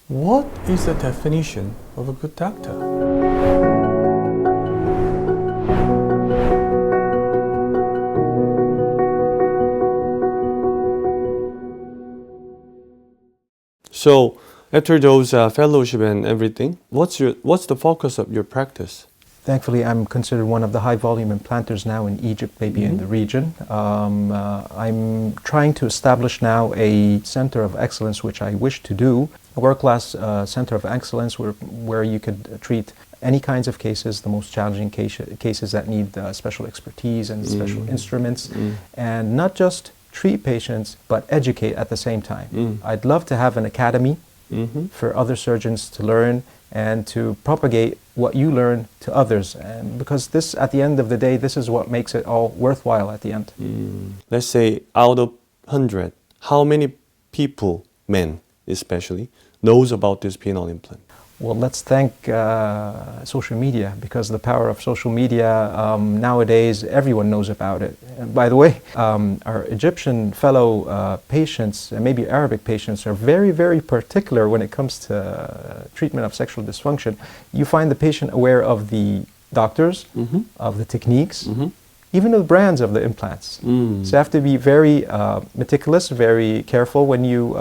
What is the definition of a good doctor? So, after those fellowship and everything, what's the focus of your practice? Thankfully, I'm considered one of the high-volume implanters now in Egypt, maybe in the region. I'm trying to establish now a center of excellence, which I wish to do, a world-class center of excellence where you could treat any kinds of cases, the most challenging cases that need special expertise and special instruments, and not just treat patients, but educate at the same time. I'd love to have an academy for other surgeons to learn and to propagate what you learn to others, and because this, at the end of the day, this is what makes it all worthwhile at the end. Let's say out of 100, how many people, men especially, knows about this penile implant? Well, let's thank social media, because the power of social media, nowadays everyone knows about it. And by the way, our Egyptian fellow patients, and maybe Arabic patients, are very, very particular when it comes to treatment of sexual dysfunction. You find the patient aware of the doctors, of the techniques, even the brands of the implants. So you have to be very meticulous, very careful when you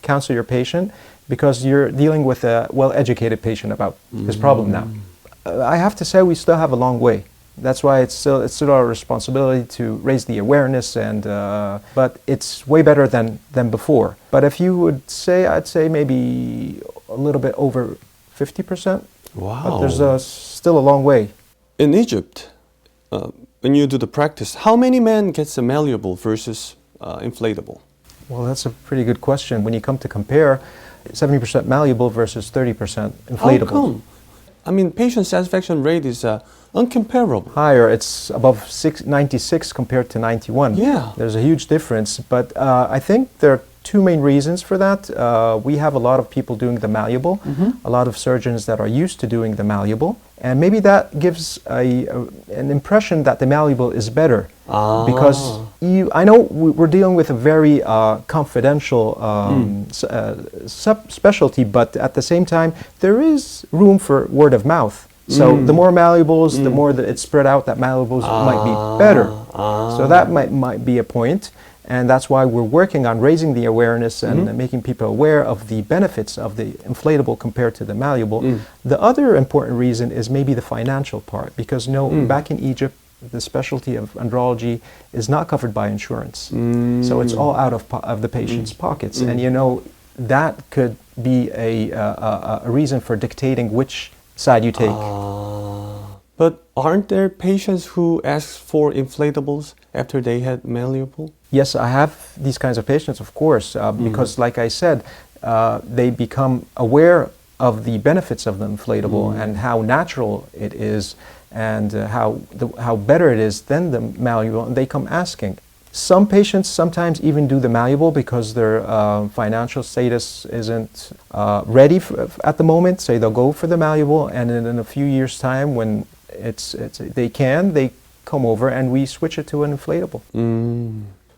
counsel your patient, because you're dealing with a well-educated patient about his problem now. I have to say we still have a long way. That's why it's still our responsibility to raise the awareness, and but it's way better than before. But if you would say, I'd say maybe a little bit over 50%. Wow. But there's still a long way. In Egypt, when you do the practice, how many men gets a malleable versus inflatable? Well, that's a pretty good question. When you come to compare, 70% malleable versus 30% inflatable. How come? I mean, patient satisfaction rate is uncomparable. Higher, it's above 96 compared to 91. Yeah. There's a huge difference, but I think there are two main reasons for that. We have a lot of people doing the malleable, a lot of surgeons that are used to doing the malleable, and maybe that gives an impression that the malleable is better. Because I know we're dealing with a very confidential specialty, but at the same time, there is room for word of mouth. So the more malleables, the more that it's spread out, that malleables might be better. So that might be a point. And that's why we're working on raising the awareness and making people aware of the benefits of the inflatable compared to the malleable. The other important reason is maybe the financial part, because back in Egypt, the specialty of andrology is not covered by insurance. So it's all out of the patient's pockets. And that could be a reason for dictating which side you take. But aren't there patients who ask for inflatables after they had malleable? Yes, I have these kinds of patients, of course, because like I said, they become aware of the benefits of the inflatable and how natural it is, and how better it is than the malleable, and they come asking. Some patients sometimes even do the malleable because their financial status isn't ready at the moment, so they'll go for the malleable, and in a few years' time, when they come over and we switch it to an inflatable.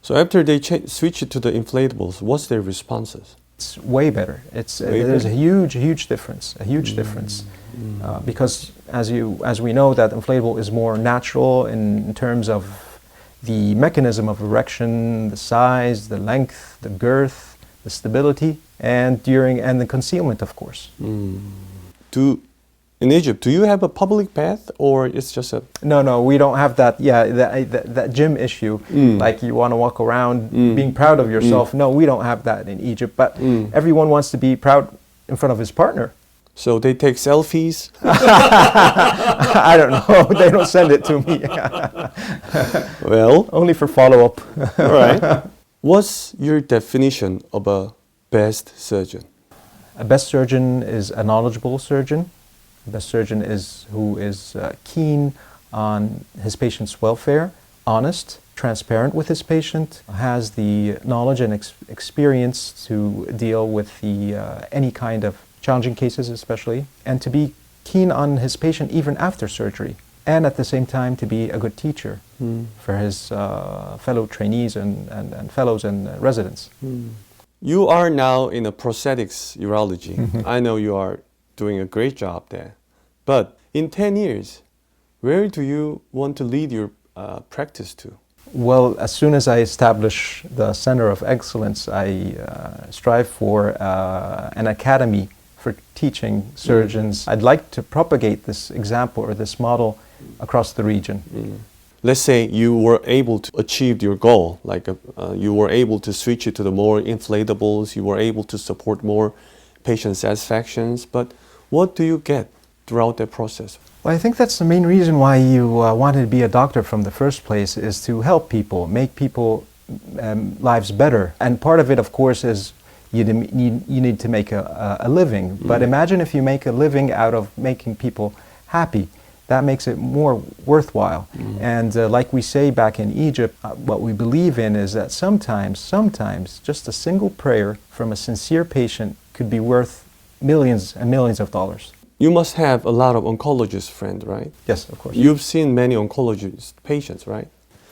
So after they switch it to the inflatables, what's their responses? It's way better. There's a huge difference. Because as we know, that inflatable is more natural in terms of the mechanism of erection, the size, the length, the girth, the stability, and the concealment, of course. In Egypt, do you have a public bath, or it's just a... No, we don't have that. Yeah, that gym issue. Like you want to walk around being proud of yourself. No, we don't have that in Egypt. But everyone wants to be proud in front of his partner. So they take selfies? I don't know. They don't send it to me. Well, only for follow-up. All right. What's your definition of a best surgeon? A best surgeon is a knowledgeable surgeon. The best surgeon is who is keen on his patient's welfare, honest, transparent with his patient, has the knowledge and experience to deal with any kind of challenging cases especially, and to be keen on his patient even after surgery, and at the same time to be a good teacher for his fellow trainees and fellows and residents. You are now in a prosthetics urology. I know you are doing a great job there. But in 10 years, where do you want to lead your practice to? Well, as soon as I establish the Center of Excellence, I strive for an academy for teaching surgeons. I'd like to propagate this example or this model across the region. Let's say you were able to achieve your goal, like you were able to switch it to the more inflatables, you were able to support more patient satisfactions, but what do you get throughout that process? Well, I think that's the main reason why you wanted to be a doctor from the first place, is to help people, make people lives better. And part of it, of course, is you need to make a living. But imagine if you make a living out of making people happy. That makes it more worthwhile. And like we say back in Egypt, what we believe in is that sometimes just a single prayer from a sincere patient could be worth millions and millions of dollars. You must have a lot of oncologist friends, right? Yes, of course. You've seen many oncologist patients, right?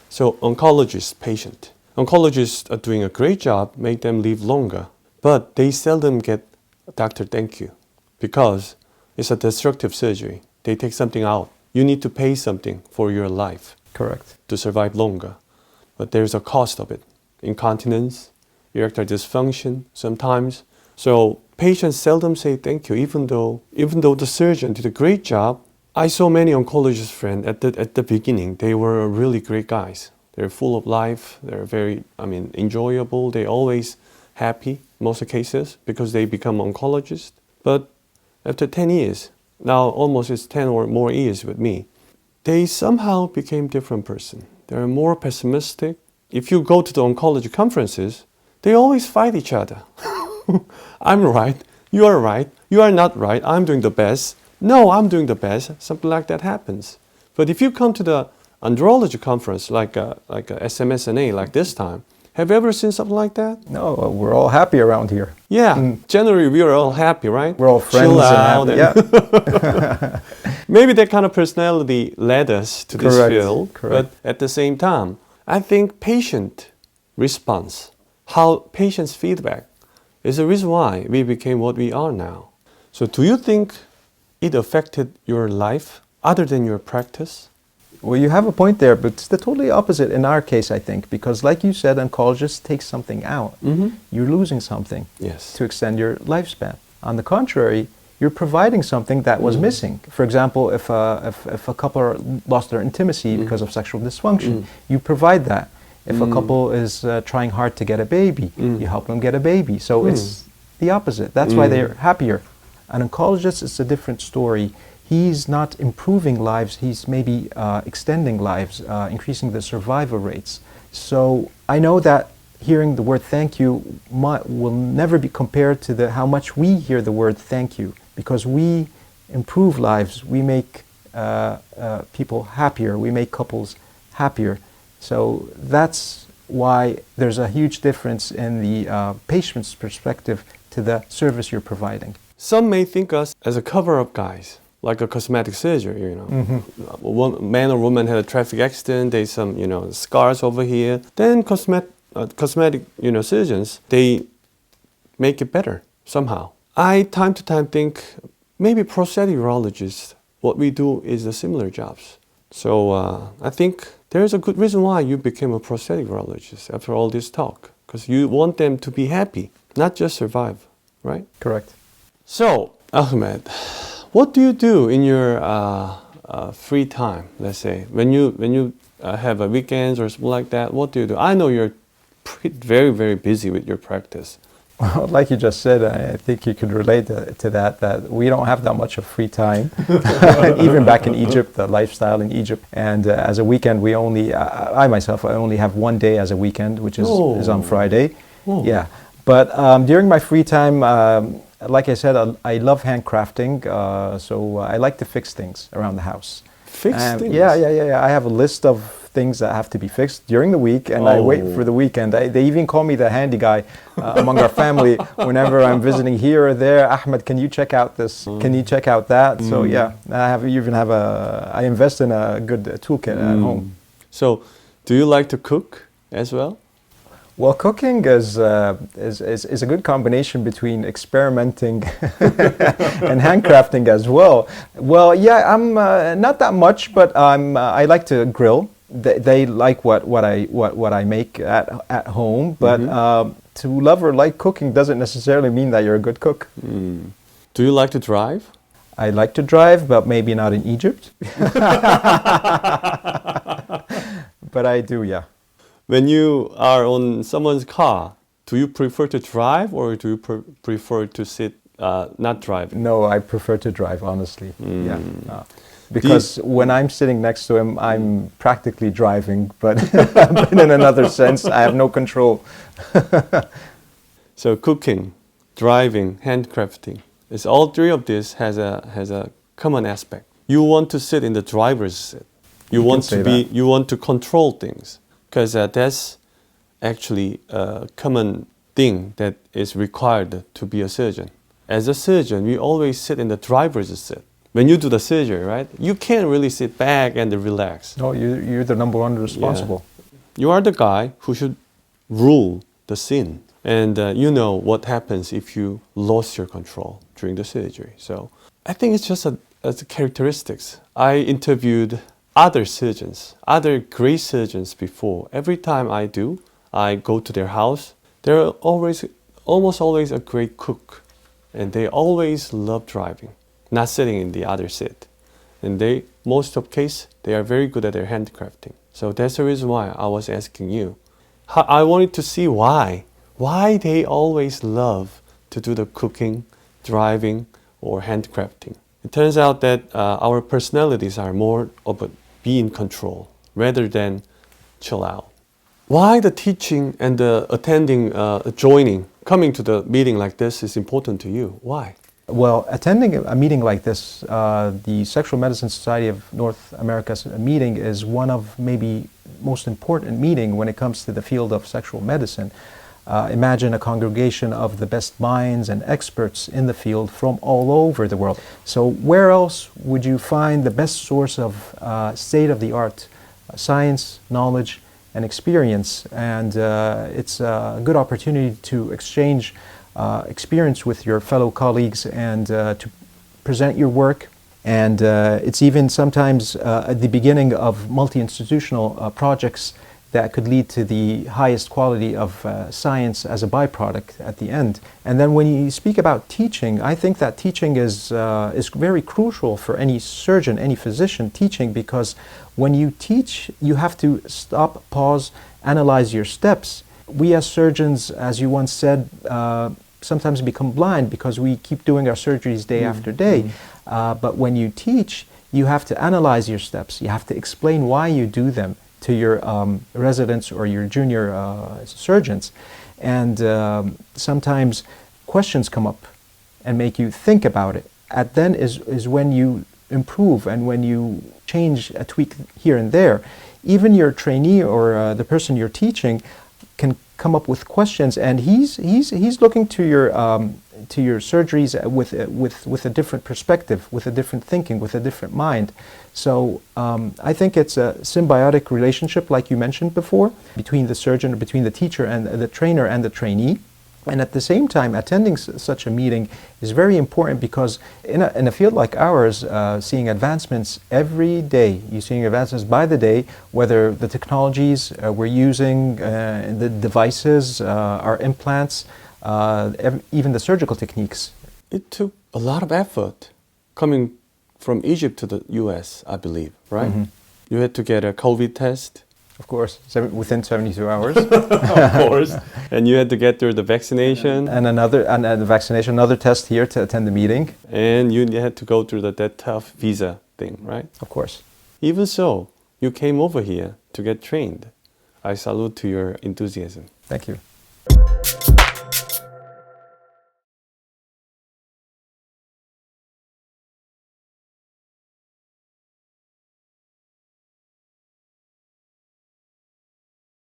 So oncologist patient. Oncologists are doing a great job, make them live longer, but they seldom get doctor thank you because it's a destructive surgery. They take something out. You need to pay something for your life. Correct. To survive longer. But there's a cost of it. Incontinence, erectile dysfunction sometimes. So patients seldom say thank you, even though the surgeon did a great job. I saw many oncologist friends at the beginning. They were really great guys. They're full of life. They're very, enjoyable. They're always happy, most of the cases, because they become oncologists. But after 10 years, now almost it's 10 or more years with me, they somehow became different person. They're more pessimistic. If you go to the oncology conferences, they always fight each other. I'm right, you are not right, I'm doing the best. No, I'm doing the best, something like that happens. But if you come to the andrology conference, like a SMSNA, like this time, have you ever seen something like that? No, we're all happy around here. Yeah, generally we are all happy, right? We're all friends. Chill out and happy. Yeah. Maybe that kind of personality led us to this field. Correct. But at the same time, I think patient response, how patients' feedback, is the reason why we became what we are now. So do you think it affected your life other than your practice? Well, you have a point there, but it's the totally opposite in our case, I think, because like you said, oncologists take something out. You're losing something to extend your lifespan. On the contrary, you're providing something that was missing. For example, if a couple lost their intimacy because of sexual dysfunction, you provide that. If a couple is trying hard to get a baby, you help them get a baby. So it's the opposite. That's why they're happier. An oncologist is a different story. He's not improving lives, he's maybe extending lives, increasing the survival rates. So I know that hearing the word thank you will never be compared to how much we hear the word thank you, because we improve lives, we make people happier, we make couples happier. So that's why there's a huge difference in the patient's perspective to the service you're providing. Some may think us as a cover-up guys, like a cosmetic surgery, One man or woman had a traffic accident, there's some, scars over here. Then cosmetic, surgeons, they make it better somehow. I, time to time, think maybe prosthetic urologists, what we do is the similar jobs. So I think there's a good reason why you became a prosthetic urologist after all this talk, because you want them to be happy, not just survive, right? Correct. So, Ahmed, what do you do in your free time, let's say? When you have a weekends or something like that, what do you do? I know you're very, very busy with your practice. Well, like you just said, I think you could relate to that we don't have that much of free time. Even back in Egypt, the lifestyle in Egypt. And as a weekend, I only have one day as a weekend, which is on Friday. Yeah. But during my free time, like I said, I love handcrafting, so I like to fix things around the house. Fix things? Yeah. I have a list of things that have to be fixed during the week, and I wait for the weekend. They even call me the handy guy among our family whenever I'm visiting here or there. Ahmed, can you check out this? Can you check out that? So yeah, I invest in a good toolkit at home. So, do you like to cook as well? Well, cooking is a good combination between experimenting and handcrafting as well. Well, yeah, I'm not that much, but I like to grill. They like what I make at home, but to love or like cooking doesn't necessarily mean that you're a good cook. Do you like to drive? I like to drive, but maybe not in Egypt. But I do, yeah. When you are on someone's car, do you prefer to drive or do you prefer to sit not driving? No, I prefer to drive, honestly. Yeah. Because when I'm sitting next to him, I'm practically driving, but in another sense, I have no control. So cooking, driving, handcrafting, all three of this has a common aspect. You want to sit in the driver's seat. You want to control things, because that's actually a common thing that is required to be a surgeon. As a surgeon, we always sit in the driver's seat. When you do the surgery, right, you can't really sit back and relax. No, you're the number one responsible. Yeah. You are the guy who should rule the scene. And you know what happens if you lost your control during the surgery. So I think it's just a characteristics. I interviewed other surgeons, other great surgeons before. Every time I go to their house. They're almost always a great cook. And they always love driving, not sitting in the other seat. And most of case, they are very good at their handcrafting. So that's the reason why I was asking you. I wanted to see why they always love to do the cooking, driving, or handcrafting. It turns out that our personalities are more of be in control rather than chill out. Why the teaching and the attending, joining, coming to the meeting like this is important to you? Why? Well, attending a meeting like this, the Sexual Medicine Society of North America's meeting is one of maybe most important meeting when it comes to the field of sexual medicine. Imagine a congregation of the best minds and experts in the field from all over the world. So where else would you find the best source of state-of-the-art science, knowledge, and experience? And it's a good opportunity to exchange experience with your fellow colleagues and to present your work. And it's even sometimes at the beginning of multi-institutional projects that could lead to the highest quality of science as a byproduct at the end. And then when you speak about teaching, I think that teaching is very crucial for any surgeon, any physician teaching, because when you teach, you have to stop, pause, analyze your steps. We as surgeons, as you once said, sometimes become blind because we keep doing our surgeries day after day. But when you teach, you have to analyze your steps. You have to explain why you do them to your residents or your junior surgeons. And sometimes questions come up and make you think about it. And then is when you improve and when you change a tweak here and there. Even your trainee or the person you're teaching can come up with questions, and he's looking to your surgeries with a different perspective, with a different thinking, with a different mind. So I think it's a symbiotic relationship, like you mentioned before, between the surgeon, or between the teacher and the trainer and the trainee. And at the same time, attending such a meeting is very important because in a field like ours, seeing advancements every day, you're seeing advancements by the day, whether the technologies we're using, the devices, our implants, even the surgical techniques. It took a lot of effort coming from Egypt to the US, I believe, right? Mm-hmm. You had to get a COVID test. Of course, within 72 hours. Of course. And you had to get through the vaccination. And the vaccination, another test here to attend the meeting. And you had to go through that tough visa thing, right? Of course. Even so, you came over here to get trained. I salute to your enthusiasm. Thank you.